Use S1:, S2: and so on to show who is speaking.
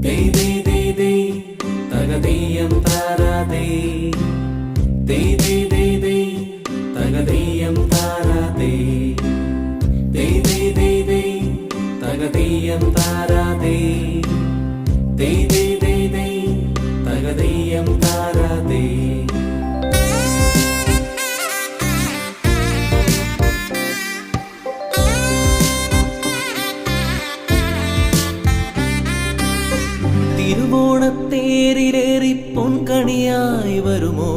S1: ദേ ദേ ദേ ദേ തകതീയം താരാതേ ദേ ദേ ദേ ദേ തകതീയം താരാതേ ദേ ദേ ദേ ദേ തകതീയം താരാതേ ദേ ദേ ദേ ദേ തകതീയം താരാതേ
S2: തിരുവോണത്തേരിലേറി പൊൻകണിയായി വരുമോ?